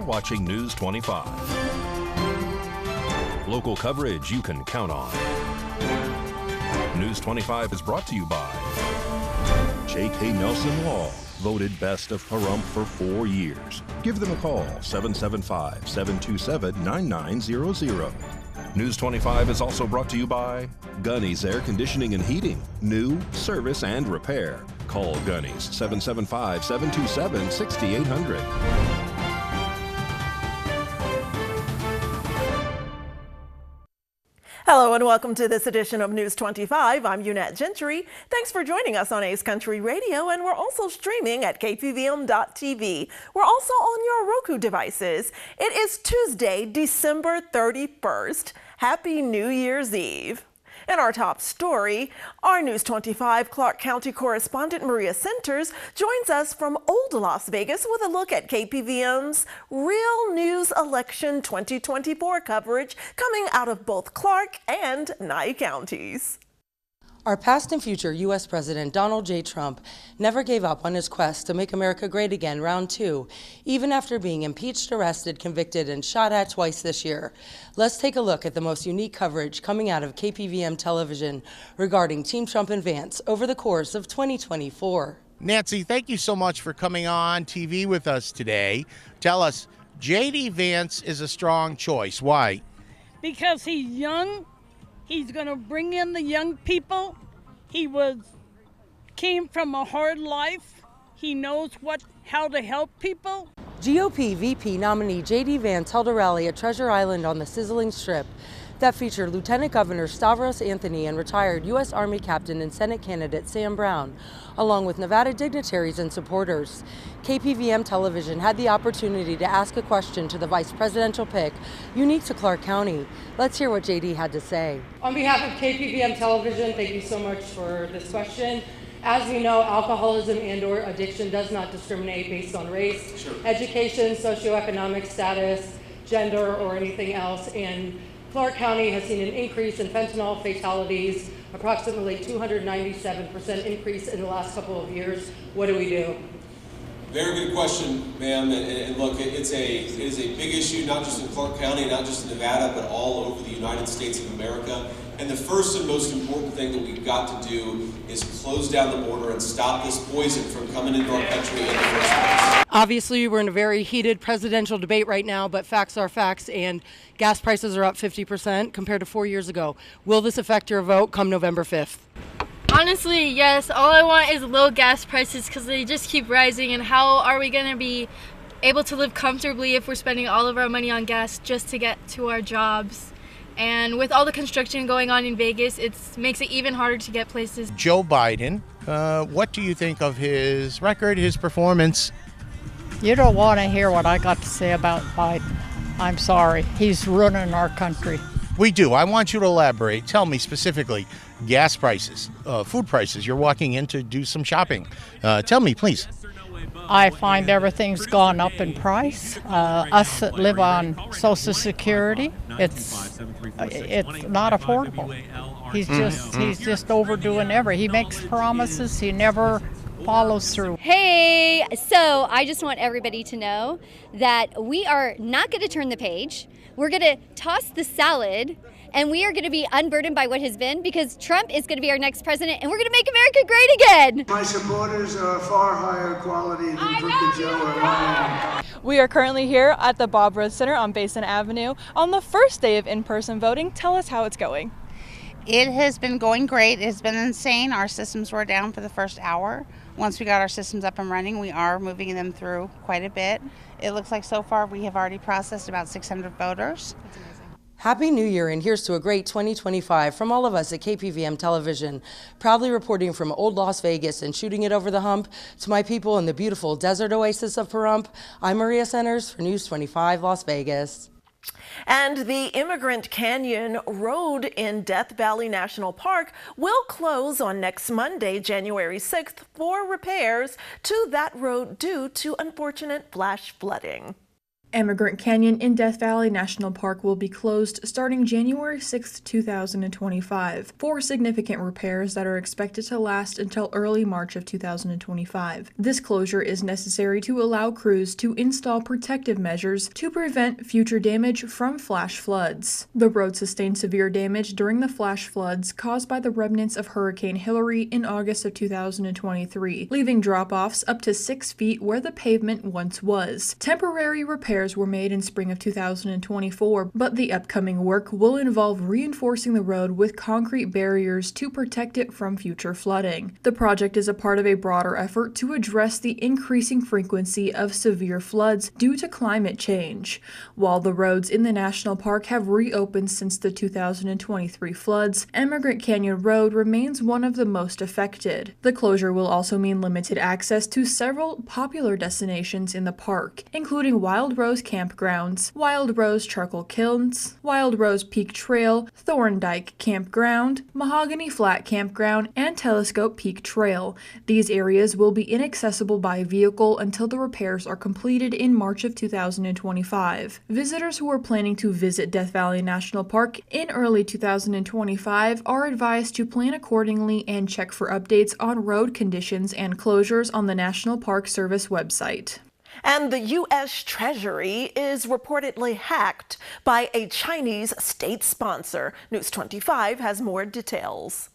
watching News 25. Local coverage you can count on. News 25 is brought to you by J.K. Nelson Law, voted best of Pahrump for 4 years. Give them a call, 775-727-9900. News 25 is also brought to you by Gunny's Air Conditioning and Heating. New, service, and repair. Call Gunny's, 775-727-6800. Hello and welcome to this edition of News 25. I'm Unette Gentry. Thanks for joining us on Ace Country Radio, and we're also streaming at KPVM.TV. We're also on your Roku devices. It is Tuesday, December 31st. Happy New Year's Eve. In our top story, our News 25 Clark County correspondent Maria Centers joins us from Old Las Vegas with a look at KPVM's Real News Election 2024 coverage coming out of both Clark and Nye counties. Our past and future U.S. President Donald J. Trump never gave up on his quest to make America great again round 2, even after being impeached, arrested, convicted, and shot at twice this year. Let's take a look at the most unique coverage coming out of KPVM television regarding Team Trump and Vance over the course of 2024. Nancy, thank you so much for coming on TV with us today. Tell us, J.D. Vance is a strong choice. Why? Because he's young. He's going to bring in the young people. He came from a hard life. He knows how to help people. GOP VP nominee J.D. Vance held a rally at Treasure Island on the Sizzling Strip that featured Lieutenant Governor Stavros Anthony and retired U.S. Army Captain and Senate candidate Sam Brown, along with Nevada dignitaries and supporters. KPVM television had the opportunity to ask a question to the vice presidential pick, unique to Clark County. Let's hear what J.D. had to say. On behalf of KPVM television, thank you so much for this question. As you know, alcoholism and/or addiction does not discriminate based on race, education, socioeconomic status, gender, or anything else. And Clark County has seen an increase in fentanyl fatalities, approximately 297% increase in the last couple of years. What do we do? Very good question, ma'am. And look, it is a big issue, not just in Clark County, not just in Nevada, but all over the United States of America. And the first and most important thing that we've got to do is close down the border and stop this poison from coming into our country in the first place. Obviously, we're in a very heated presidential debate right now, but facts are facts, and gas prices are up 50% compared to 4 years ago. Will this affect your vote come November 5th? Honestly, yes. All I want is low gas prices because they just keep rising, and how are we going to be able to live comfortably if we're spending all of our money on gas just to get to our jobs? And with all the construction going on in Vegas, it makes it even harder to get places. Joe Biden, what do you think of his record, his performance? You don't want to hear what I got to say about Biden. I'm sorry. He's ruining our country. We do. I want you to elaborate. Tell me specifically, gas prices, food prices. You're walking in to do some shopping. Tell me, please. I find everything's gone up in price. Us that live on Social Security, it's not affordable. He's just overdoing He makes promises, he never follows through. Hey, so I just want everybody to know that we are not going to turn the page. We're going to toss the salad, and we are going to be unburdened by what has been, because Trump is going to be our next president, and we're going to make America great again. My supporters are far higher quality than Crooked Joe or Ryan. We are currently here at the Bob Rose Center on Basin Avenue on the first day of in-person voting. Tell us how it's going. It has been going great. It's been insane. Our systems were down for the first hour. Once we got our systems up and running, we are moving them through quite a bit. It looks like so far we have already processed about 600 voters. That's amazing. Happy New Year, and here's to a great 2025 from all of us at KPVM Television. Proudly reporting from Old Las Vegas and shooting it over the hump to my people in the beautiful desert oasis of Pahrump, I'm Maria Centers for News 25 Las Vegas. And the Immigrant Canyon Road in Death Valley National Park will close on next Monday, January 6th, for repairs to that road due to unfortunate flash flooding. Emigrant Canyon in Death Valley National Park will be closed starting January 6, 2025, for significant repairs that are expected to last until early March of 2025. This closure is necessary to allow crews to install protective measures to prevent future damage from flash floods. The road sustained severe damage during the flash floods caused by the remnants of Hurricane Hilary in August of 2023, leaving drop-offs up to 6 feet where the pavement once was. Temporary repairs were made in spring of 2024, but the upcoming work will involve reinforcing the road with concrete barriers to protect it from future flooding. The project is a part of a broader effort to address the increasing frequency of severe floods due to climate change. While the roads in the national park have reopened since the 2023 floods, Emigrant Canyon Road remains one of the most affected. The closure will also mean limited access to several popular destinations in the park, including Wild Rose Campgrounds, Wild Rose Charcoal Kilns, Wild Rose Peak Trail, Thorndike Campground, Mahogany Flat Campground, and Telescope Peak Trail. These areas will be inaccessible by vehicle until the repairs are completed in March of 2025. Visitors who are planning to visit Death Valley National Park in early 2025 are advised to plan accordingly and check for updates on road conditions and closures on the National Park Service website. And the U.S. Treasury is reportedly hacked by a Chinese state sponsor. News 25 has more details.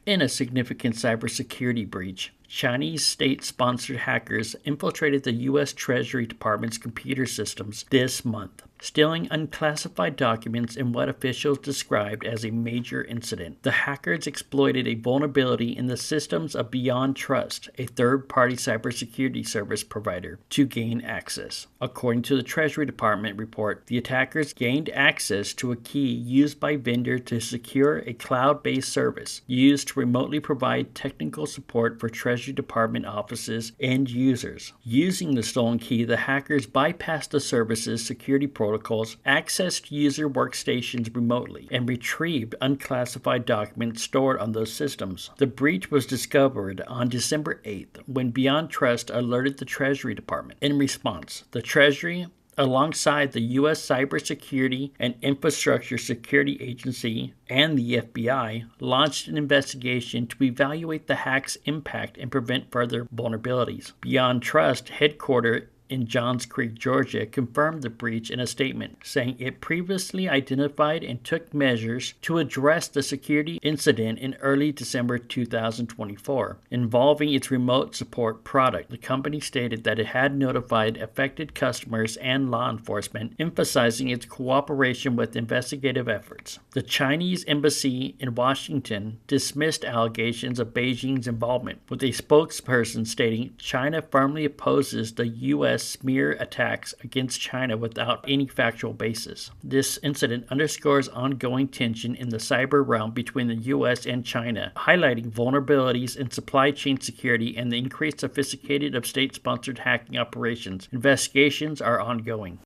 In a significant cybersecurity breach, Chinese state-sponsored hackers infiltrated the U.S. Treasury Department's computer systems this month, stealing unclassified documents in what officials described as a major incident. The hackers exploited a vulnerability in the systems of Beyond Trust, a third-party cybersecurity service provider, to gain access. According to the Treasury Department report, the attackers gained access to a key used by vendor to secure a cloud-based service used to remotely provide technical support for Treasury Department offices and users. Using the stolen key, the hackers bypassed the service's security protocols, accessed user workstations remotely, and retrieved unclassified documents stored on those systems. The breach was discovered on December 8th when Beyond Trust alerted the Treasury Department. In response, the Treasury, alongside the U.S. Cybersecurity and Infrastructure Security Agency and the FBI, launched an investigation to evaluate the hack's impact and prevent further vulnerabilities. Beyond Trust, headquartered in Johns Creek, Georgia, confirmed the breach in a statement, saying it previously identified and took measures to address the security incident in early December 2024, involving its remote support product. The company stated that it had notified affected customers and law enforcement, emphasizing its cooperation with investigative efforts. The Chinese embassy in Washington dismissed allegations of Beijing's involvement, with a spokesperson stating China firmly opposes the U.S. smear attacks against China without any factual basis. This incident underscores ongoing tension in the cyber realm between the U.S. and China, highlighting vulnerabilities in supply chain security and the increased sophisticated of state-sponsored hacking operations. Investigations are ongoing.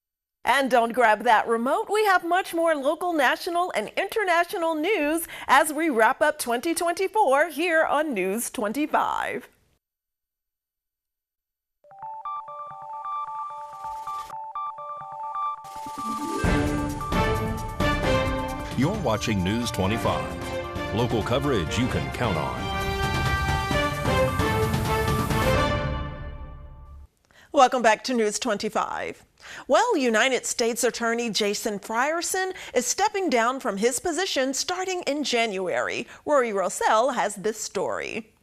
And don't grab that remote. We have much more local, national, and international news as we wrap up 2024 here on News 25. You're watching News 25. Local coverage you can count on. Welcome back to News 25. Well, United States Attorney Jason Frierson is stepping down from his position starting in January. Rory Rossell has this story.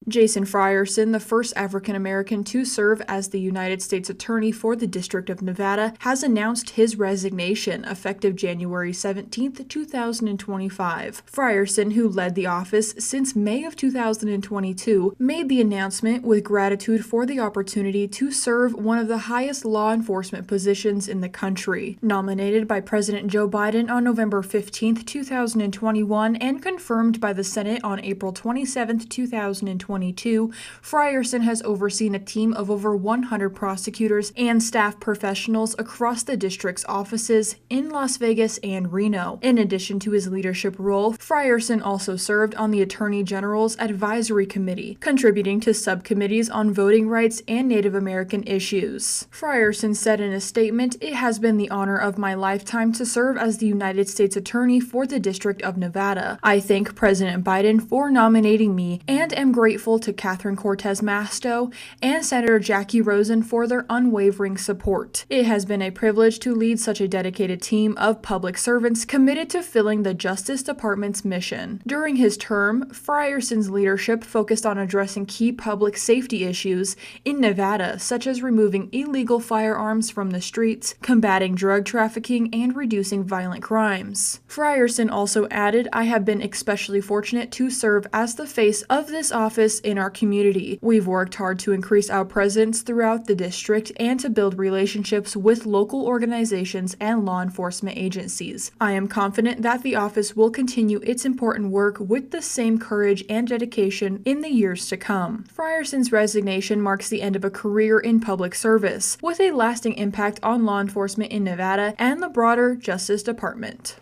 Jason Frierson, the first African-American to serve as the United States Attorney for the District of Nevada, has announced his resignation effective January 17, 2025. Frierson, who led the office since May of 2022, made the announcement with gratitude for the opportunity to serve one of the highest law enforcement positions in the country. Nominated by President Joe Biden on November 15, 2021, and confirmed by the Senate on April 27, 2021, 2022, Frierson has overseen a team of over 100 prosecutors and staff professionals across the district's offices in Las Vegas and Reno. In addition to his leadership role, Frierson also served on the Attorney General's Advisory Committee, contributing to subcommittees on voting rights and Native American issues. Frierson said in a statement, "It has been the honor of my lifetime to serve as the United States Attorney for the District of Nevada. I thank President Biden for nominating me and am grateful to Catherine Cortez Masto and Senator Jackie Rosen for their unwavering support. It has been a privilege to lead such a dedicated team of public servants committed to filling the Justice Department's mission." During his term, Frierson's leadership focused on addressing key public safety issues in Nevada, such as removing illegal firearms from the streets, combating drug trafficking, and reducing violent crimes. Frierson also added, "I have been especially fortunate to serve as the face of this office in our community. We've worked hard to increase our presence throughout the district and to build relationships with local organizations and law enforcement agencies. I am confident that the office will continue its important work with the same courage and dedication in the years to come." Frierson's resignation marks the end of a career in public service, with a lasting impact on law enforcement in Nevada and the broader Justice Department.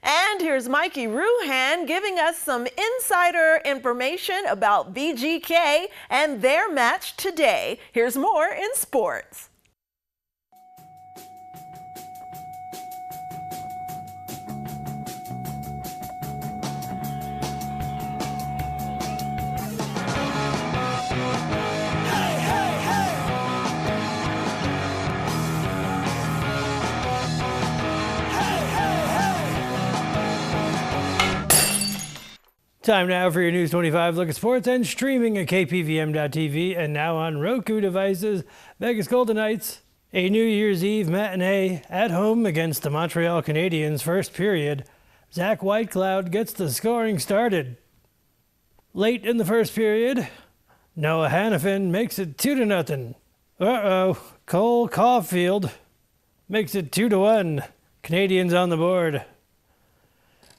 And here's Mikey Ruhan giving us some insider information about VGK and their match today. Here's more in sports. Time now for your News 25 look at sports and streaming at KPVM.TV and now on Roku devices. Vegas Golden Knights, a New Year's Eve matinee at home against the Montreal Canadiens first period. Zach Whitecloud gets the scoring started. Late in the first period, Noah Hannafin makes it 2-0. Cole Caulfield makes it 2-1. Canadiens on the board.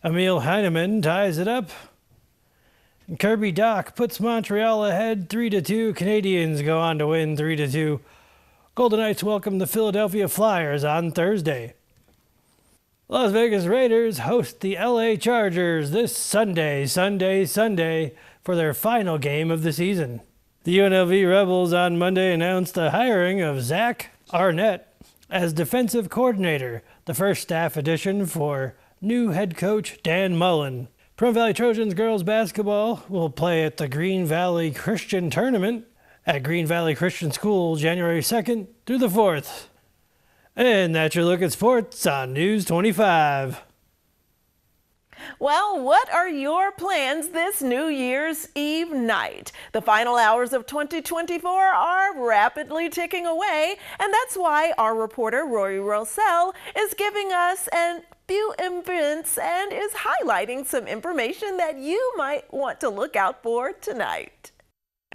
Emil Heinemann ties it up. And Kirby Dach puts Montreal ahead 3-2. Canadiens go on to win 3-2. Golden Knights welcome the Philadelphia Flyers on Thursday. Las Vegas Raiders host the LA Chargers this Sunday for their final game of the season. The UNLV Rebels on Monday announced the hiring of Zach Arnett as defensive coordinator, the first staff addition for new head coach Dan Mullen. Pahrump Valley Trojans girls basketball will play at the Green Valley Christian Tournament at Green Valley Christian School January 2nd through the 4th. And that's your look at sports on News 25. Well, what are your plans this New Year's Eve night? The final hours of 2024 are rapidly ticking away, and that's why our reporter Rory Rossell is giving us a few events and is highlighting some information that you might want to look out for tonight.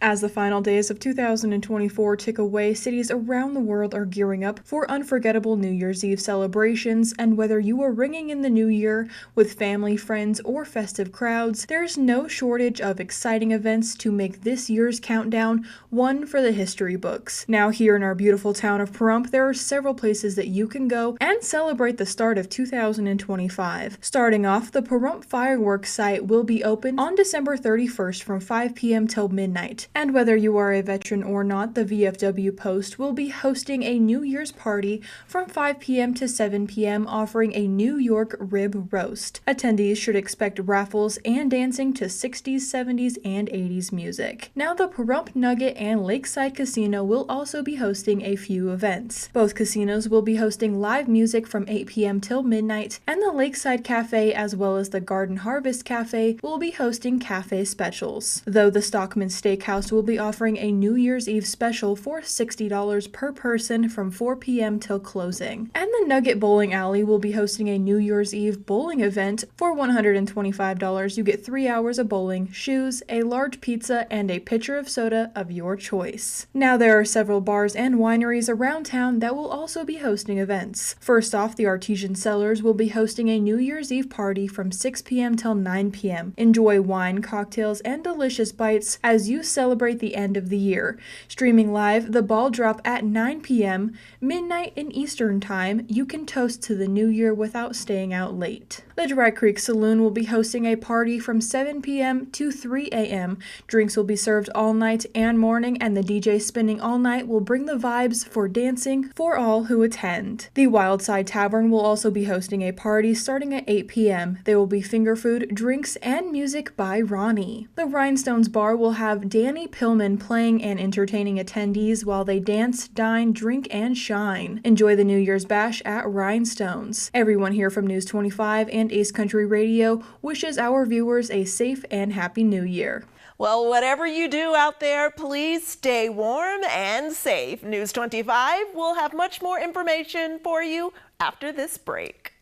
As the final days of 2024 tick away, cities around the world are gearing up for unforgettable New Year's Eve celebrations, and whether you are ringing in the new year with family, friends, or festive crowds, there's no shortage of exciting events to make this year's countdown one for the history books. Now, here in our beautiful town of Pahrump, there are several places that you can go and celebrate the start of 2025. Starting off, the Pahrump Fireworks site will be open on December 31st from 5 p.m. till midnight. And whether you are a veteran or not, the VFW Post will be hosting a New Year's party from 5 p.m. to 7 p.m. offering a New York rib roast. Attendees should expect raffles and dancing to 60s, 70s, and 80s music. Now, the Pahrump Nugget and Lakeside Casino will also be hosting a few events. Both casinos will be hosting live music from 8 p.m. till midnight, and the Lakeside Cafe as well as the Garden Harvest Cafe will be hosting cafe specials. Though the Stockman Steakhouse Steakhouse will be offering a New Year's Eve special for $60 per person from 4 p.m. till closing. And the Nugget Bowling Alley will be hosting a New Year's Eve bowling event for $125. You get 3 hours of bowling, shoes, a large pizza, and a pitcher of soda of your choice. Now there are several bars and wineries around town that will also be hosting events. First off, the Artesian Cellars will be hosting a New Year's Eve party from 6 p.m. till 9 p.m. Enjoy wine, cocktails, and delicious bites as you celebrate the end of the year. Streaming live, the ball drop at 9 p.m. midnight in Eastern Time. You can toast to the new year without staying out late. The Dry Creek Saloon will be hosting a party from 7 p.m. to 3 a.m. Drinks will be served all night and morning, and the DJ spinning all night will bring the vibes for dancing for all who attend. The Wildside Tavern will also be hosting a party starting at 8 p.m. There will be finger food, drinks, and music by Ronnie. The Rhinestones Bar will have Danny Pillman playing and entertaining attendees while they dance, dine, drink, and shine. Enjoy the New Year's Bash at Rhinestones. Everyone here from News 25 and Ace Country Radio wishes our viewers a safe and happy New Year. Well, whatever you do out there, please stay warm and safe. News 25 will have much more information for you after this break.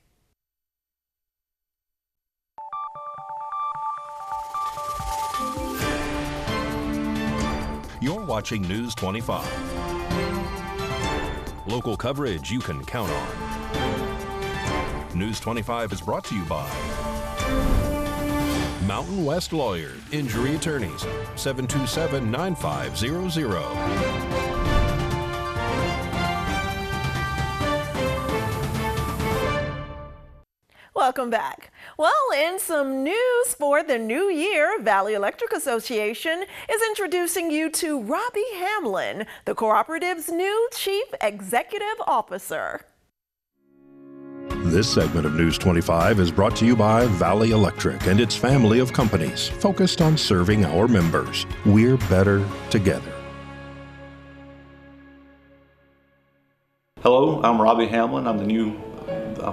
You're watching News 25. Local coverage you can count on. News 25 is brought to you by Mountain West Lawyer, Injury Attorneys, 727-9500. Welcome back. Well, in some news for the new year, Valley Electric Association is introducing you to Robbie Hamlin, the cooperative's new Chief Executive Officer. This segment of News 25 is brought to you by Valley Electric and its family of companies focused on serving our members. We're better together. Hello, I'm Robbie Hamlin. I'm the new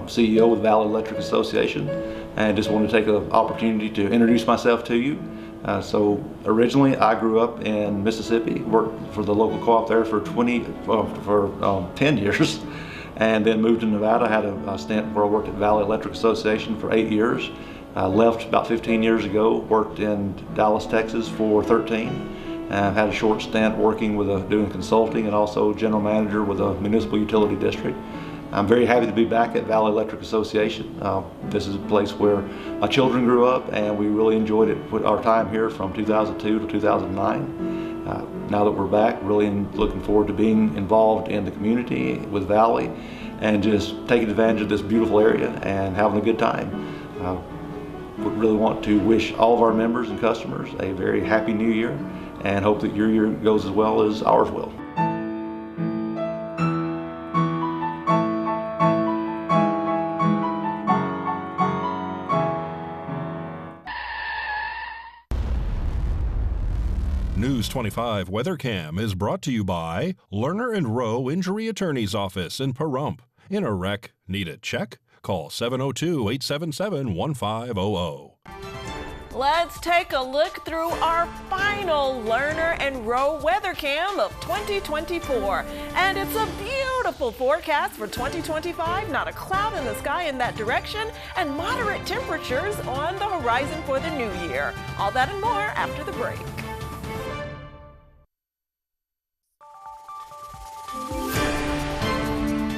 CEO with Valley Electric Association, and I just want to take an opportunity to introduce myself to you. So originally I grew up in Mississippi, worked for the local co-op there for 10 years, and then moved to Nevada. I had a stint where I worked at Valley Electric Association for 8 years. I left about 15 years ago, worked in Dallas, Texas for 13. I've had a short stint working with doing consulting and also general manager with a municipal utility district. I'm very happy to be back at Valley Electric Association. This is a place where my children grew up, and we really enjoyed it. Put our time here from 2002 to 2009. Now that we're back, really looking forward to being involved in the community with Valley and just taking advantage of this beautiful area and having a good time. We really want to wish all of our members and customers a very happy new year and hope that your year goes as well as ours will. News 25 Weather Cam is brought to you by Lerner and Rowe Injury Attorney's Office in Pahrump. In a wreck, need a check? Call 702-877-1500. Let's take a look through our final Lerner and Rowe weather cam of 2024. And it's a beautiful forecast for 2025. Not a cloud in the sky in that direction, and moderate temperatures on the horizon for the new year. All that and more after the break.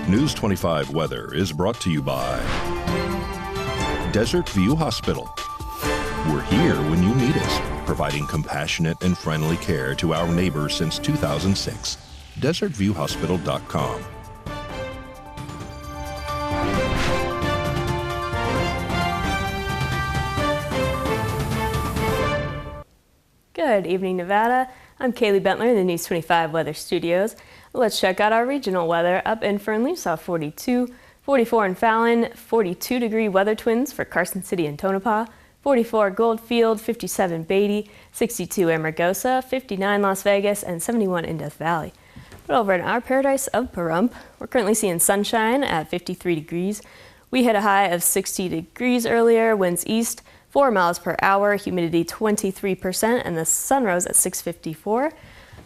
News 25 weather is brought to you by Desert View Hospital. We're here when you need us, providing compassionate and friendly care to our neighbors since 2006. DesertViewHospital.com. Good evening, Nevada. I'm Kaylee Bentler in the News 25 Weather Studios. Let's check out our regional weather. Up in Fernley, saw 42, 44 in Fallon, 42-degree weather twins for Carson City and Tonopah, 44 Goldfield, 57 Beatty, 62 Amargosa, 59 Las Vegas, and 71 in Death Valley. But over in our paradise of Pahrump, we're currently seeing sunshine at 53 degrees. We hit a high of 60 degrees earlier, winds east 4 miles per hour, humidity 23%, and the sun rose at 6:54.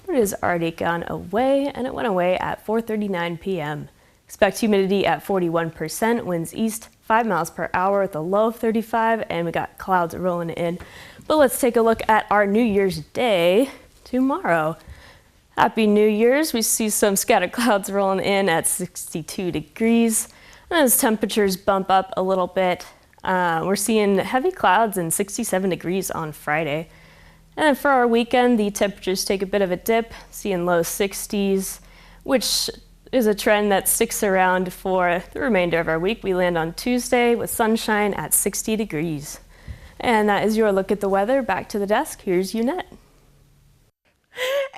But it has already gone away, and it went away at 4:39 p.m. Expect humidity at 41%, winds east 5 miles per hour with a low of 35, and we got clouds rolling in. But let's take a look at our New Year's Day tomorrow. Happy New Year's. We see some scattered clouds rolling in at 62 degrees. And as temperatures bump up a little bit, we're seeing heavy clouds and 67 degrees on Friday. And then for our weekend, the temperatures take a bit of a dip, seeing low 60s, which is a trend that sticks around for the remainder of our week. We land on Tuesday with sunshine at 60 degrees. And that is your look at the weather. Back to the desk. Here's Unette.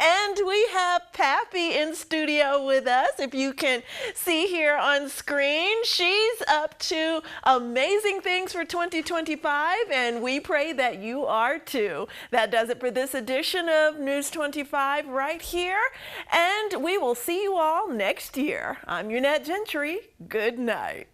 And we have Pappy in studio with us. If you can see here on screen, she's up to amazing things for 2025, and we pray that you are too. That does it for this edition of News 25 right here, and we will see you all next year. I'm Unette Gentry. Good night.